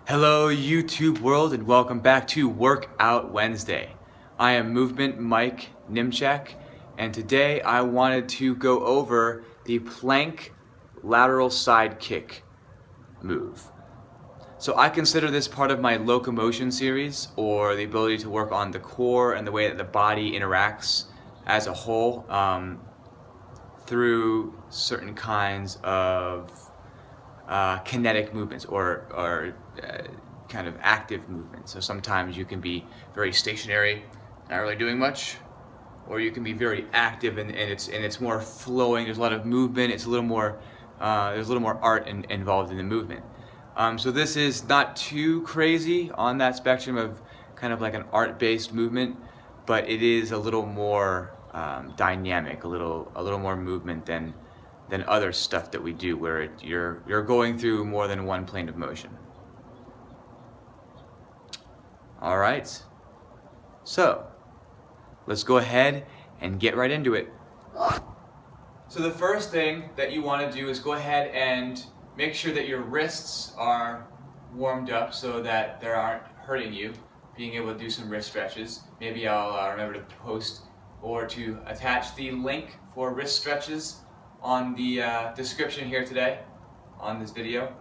Hello YouTube world and welcome back to Workout Wednesday. I am Movement Mike Nimchak and today I wanted to go over the plank lateral side kick move. So I consider this part of my locomotion series, or the ability to work on the core and the way that the body interacts as a whole through certain kinds of kinetic movements or kind of active movements. So sometimes you can be very stationary, not really doing much, or you can be very active and it's more flowing. There's a lot of movement. It's a little more there's a little more art involved in the movement. So this is not too crazy on that spectrum of kind of like an art-based movement, but it is a little more dynamic, a little more movement than other stuff that we do, where you're going through more than one plane of motion. All right, so let's go ahead and get right into it. So the first thing that you want to do is go ahead and make sure that your wrists are warmed up so that they aren't hurting you. Being able to do some wrist stretches. Maybe I'll remember to post or to attach the link for wrist stretches on the description here today on this video.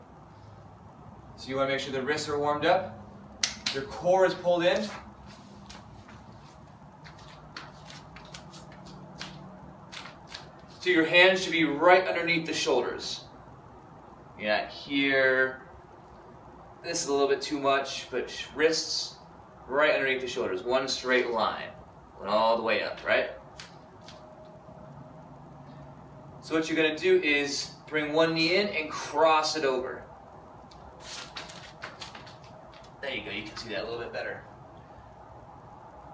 So you want to make sure the wrists are warmed up, your core is pulled in, so your hands should be right underneath the shoulders. You're not here, this is a little bit too much, but wrists right underneath the shoulders, one straight line, going all the way up, right? So what you're going to do is bring one knee in and cross it over. There you go, you can see that a little bit better.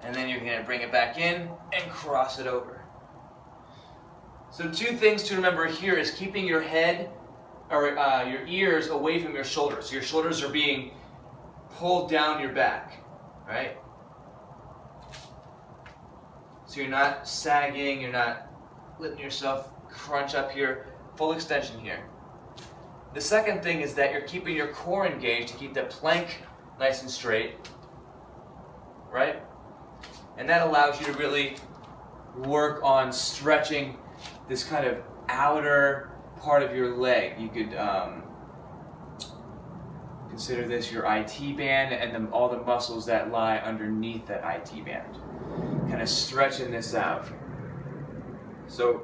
And then you're going to bring it back in and cross it over. So two things to remember here is keeping your head or your ears away from your shoulders. Your shoulders are being pulled down your back, right? So you're not sagging, you're not letting yourself crunch up here, full extension here. The second thing is that you're keeping your core engaged to keep that plank nice and straight, right? And that allows you to really work on stretching this kind of outer part of your leg. You could consider this your IT band and all the muscles that lie underneath that IT band. Kind of stretching this out. So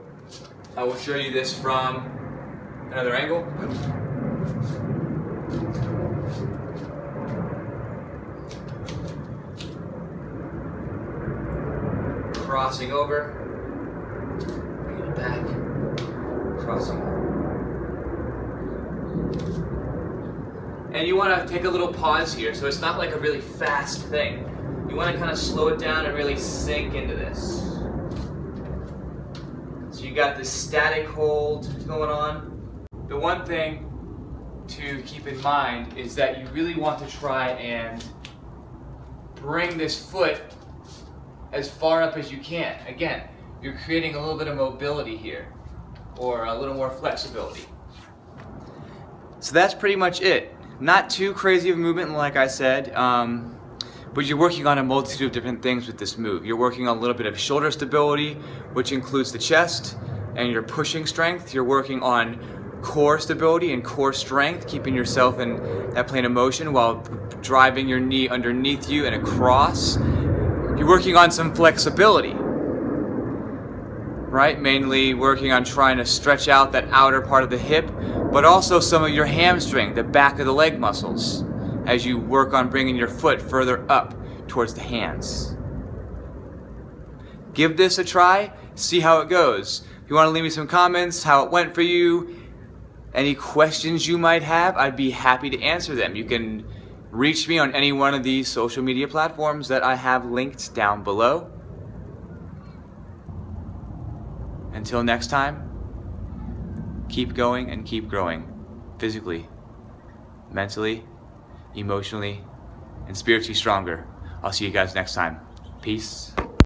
I will show you this from another angle. Crossing over, bringing it back, crossing over. And you want to take a little pause here, so it's not like a really fast thing. You want to kind of slow it down and really sink into this. You got this static hold going on. The one thing to keep in mind is that you really want to try and bring this foot as far up as you can. Again, you're creating a little bit of mobility here, or a little more flexibility. So that's pretty much it. Not too crazy of a movement, like I said, but you're working on a multitude of different things with this move. You're working on a little bit of shoulder stability, which includes the chest, and your pushing strength. You're working on core stability and core strength, keeping yourself in that plane of motion while driving your knee underneath you and across. You're working on some flexibility, right? Mainly working on trying to stretch out that outer part of the hip, but also some of your hamstring, the back of the leg muscles, as you work on bringing your foot further up towards the hands. Give this a try, see how it goes. If you want to leave me some comments, how it went for you, any questions you might have, I'd be happy to answer them. You can reach me on any one of these social media platforms that I have linked down below. Until next time, keep going and keep growing, physically, mentally, emotionally, and spiritually stronger. I'll see you guys next time. Peace.